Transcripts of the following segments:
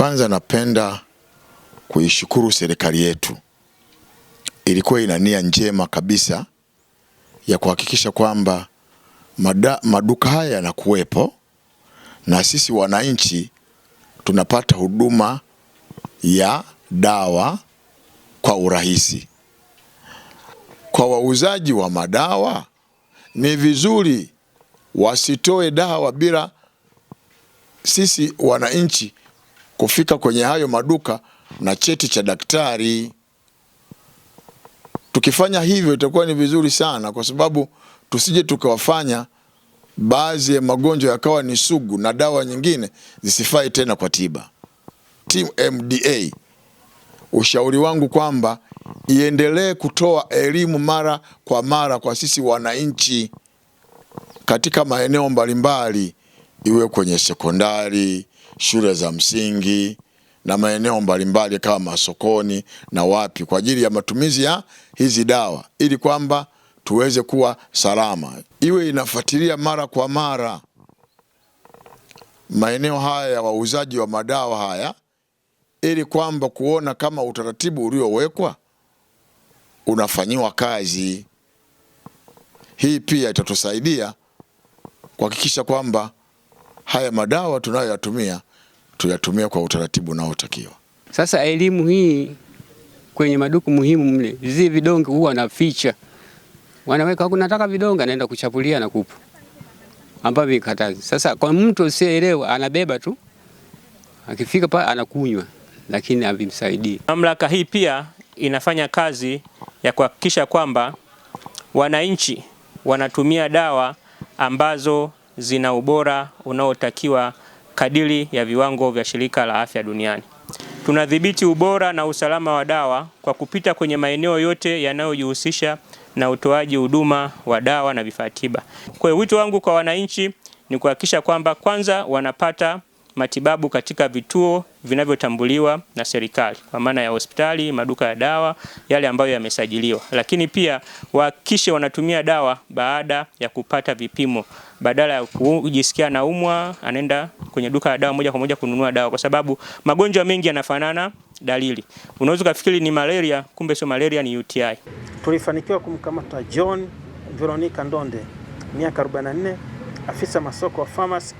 Kwanza napenda kuishukuru serikali yetu. Ilikuwa ina nia njema kabisa ya kuhakikisha kwamba maduka haya yanakuwepo na sisi wananchi tunapata huduma ya dawa kwa urahisi. Kwa wauzaji wa madawa ni vizuri wasitoe dawa bila sisi wananchi kufika kwenye hayo maduka na cheti cha daktari. Tukifanya hivyo itakuwa ni vizuri sana, kwa sababu tusije tukawafanya baadhi ya magonjwa yakawa ni sugu na dawa nyingine zisifai tena kwa tiba. TMDA, ushauri wangu kwamba iendelee kutoa elimu mara kwa mara kwa sisi wananchi katika maeneo mbalimbali, iwe kwenye sekondari, shule za msingi na maeneo mbalimbali kama sokoni na wapi, kwa ajili ya matumizi ya hizi dawa, ili kwamba tuweze kuwa salama. Iwe inafuatilia mara kwa mara maeneo haya ya wauzaji wa madawa haya, ili kwamba kuona kama utaratibu uliowekwa unafanyiwa kazi. Hii pia itatusaidia kuhakikisha kwamba haya madawa tunayoyatumia tuyatumia kwa utaratibu unaotakiwa. Sasa elimu hii kwenye maduka muhimu mle, hizi vidonge huwa na ficha. Wanaweka huko, nataka vidonge, anaenda kuchapulia na kupu ambavyo vikatazi. Sasa kwa mtu usielewa anabeba tu, akifika pale anakunywa, lakini havimsaidii. Mamlaka hii pia inafanya kazi ya kuhakikisha kwamba wananchi wanatumia dawa ambazo zina ubora unaotakiwa kadiri ya viwango vya Shirika la Afya Duniani. Tunadhibiti ubora na usalama wa dawa kwa kupita kwenye maeneo yote yanayojihusisha na utoaji huduma wa dawa na vifaa tiba. Kwa hiyo wito wangu kwa wananchi ni kuhakikisha kwamba kwanza wanapata matibabu katika vituo vinavyotambuliwa na serikali, kwa maana ya hospitali, maduka ya dawa yale ambayo yamesajiliwa. Lakini pia wahakikishe wanatumia dawa baada ya kupata vipimo, badala ya kujisikia naumwa anaenda kwenye duka la dawa moja kwa moja kununua dawa, kwa sababu magonjwa mengi yanafanana dalili. Unaweza kufikiri ni malaria, kumbe sio malaria, ni UTI. Tulifanikiwa kumkamata John Veronica Ndonde, miaka 44, afisa masoko wa Pharmacy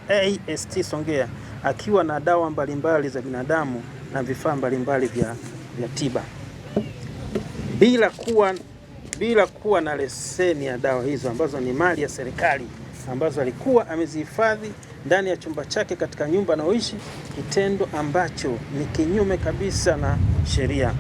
AST Songea, akiwa na dawa mbalimbali za binadamu na vifaa mbalimbali vya tiba bila kuwa na leseni ya dawa hizo ambazo ni mali ya serikali, ambazo alikuwa amezihifadhi ndani ya chumba chake katika nyumba anaoishi, kitendo ambacho ni kinyume kabisa na sheria.